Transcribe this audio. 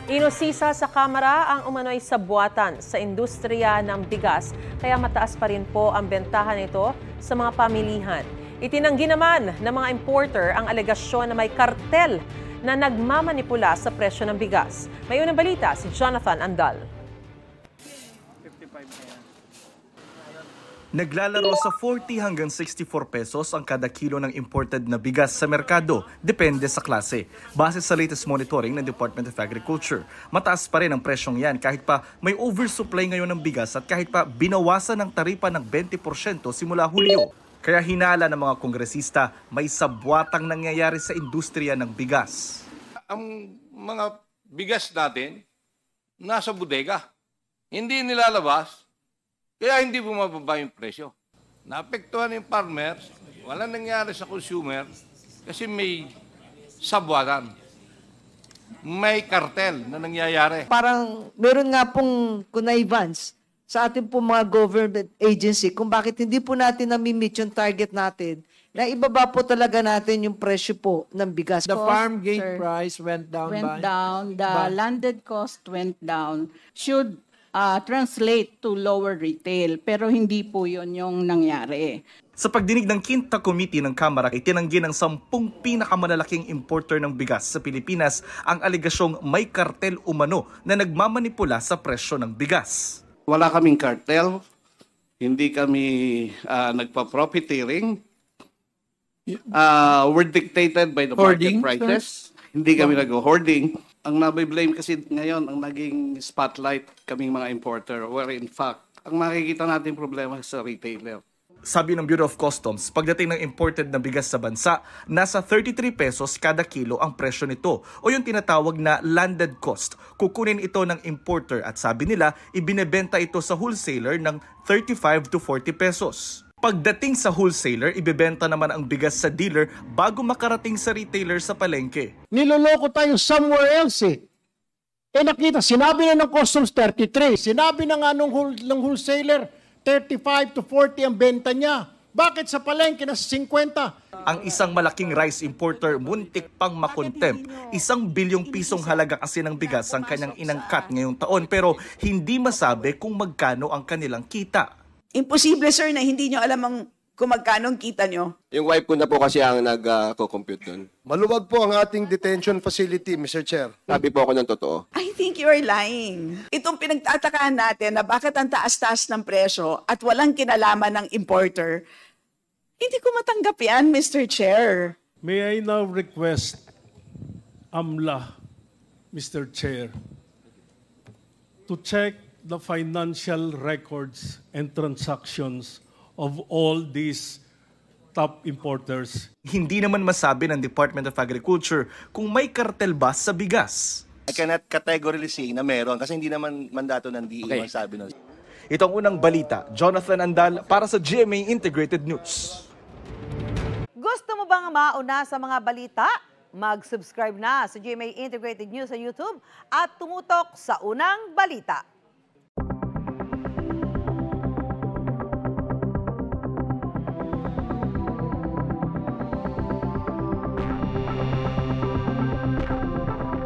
Inusisa sa Kamara ang umano'y sabuatan sa industriya ng bigas, kaya mataas pa rin po ang bentahan nito sa mga pamilihan. Itinanggi naman ng mga importer ang alegasyon na may kartel na nagmamanipula sa presyo ng bigas. May unang balita si Jonathan Andal. Naglalaro sa 40 hanggang 64 pesos ang kada kilo ng imported na bigas sa merkado, depende sa klase. Base sa latest monitoring ng Department of Agriculture, mataas pa rin ang presyong yan kahit pa may oversupply ngayon ng bigas at kahit pa binawasan ng taripa ng 20% simula Hulyo. Kaya hinala ng mga kongresista, may sabwatang nangyayari sa industriya ng bigas. Ang mga bigas natin nasa bodega, hindi nilalabas. Kaya hindi bumababa yung presyo. Naapektuhan yung farmers, walang nangyari sa consumer kasi may sabwatan. May kartel na nangyayari. Parang meron nga pong connivance sa ating po mga government agency kung bakit hindi po natin nami-meet yung target natin na ibaba po talaga natin yung presyo po ng bigas. The farm gate price went down. The landed cost went down. Should translate to lower retail, pero hindi po yun yung nangyari. Sa pagdinig ng Quinta Committee ng Kamara, itinanggi ng 10 pinakamalalaking importer ng bigas sa Pilipinas ang alegasyong may kartel umano na nagmamanipula sa presyo ng bigas. Wala kaming kartel, hindi kami nagpa-profiteering. We're dictated by the market prices. Hindi kami nag-hoarding. Ang nabiblame kasi ngayon, ang naging spotlight kaming mga importer, where in fact, ang makikita natin problema sa retailer. Sabi ng Bureau of Customs, pagdating ng imported na bigas sa bansa, nasa 33 pesos kada kilo ang presyo nito o yung tinatawag na landed cost. Kukunin ito ng importer at sabi nila, ibinebenta ito sa wholesaler ng 35 to 40 pesos. Pagdating sa wholesaler, ibebenta naman ang bigas sa dealer bago makarating sa retailer sa palengke. Niloloko tayo somewhere else eh. Nakita, sinabi na ng customs 33, sinabi na nga ng wholesaler 35 to 40 ang benta niya. Bakit sa palengke na 50? Ang isang malaking rice importer muntik pang makontempt. 1 bilyong pisong halaga kasi ng bigas ang kanyang inangkat ngayong taon pero hindi masabi kung magkano ang kanilang kita. Imposible, sir, na hindi nyo alam kung magkano ang kita nyo. Yung wife ko na po kasi ang nag-compute doon. Maluwag po ang ating detention facility, Mr. Chair. Sabi po ako ng totoo. I think you are lying. Itong pinagtatakahan natin na bakit ang taas-taas ng presyo at walang kinalaman ng importer, hindi ko matanggap yan, Mr. Chair. May I now request AMLA, Mr. Chair, to check the financial records and transactions of all these top importers. Hindi naman masabi ng Department of Agriculture kung may kartel ba sa bigas. I cannot categorically say na meron kasi hindi naman mandato ng DA masabi nun. Itong unang balita, Jonathan Andal para sa GMA Integrated News. Gusto mo bang mauna sa mga balita? Mag-subscribe na sa GMA Integrated News sa YouTube at tumutok sa unang balita.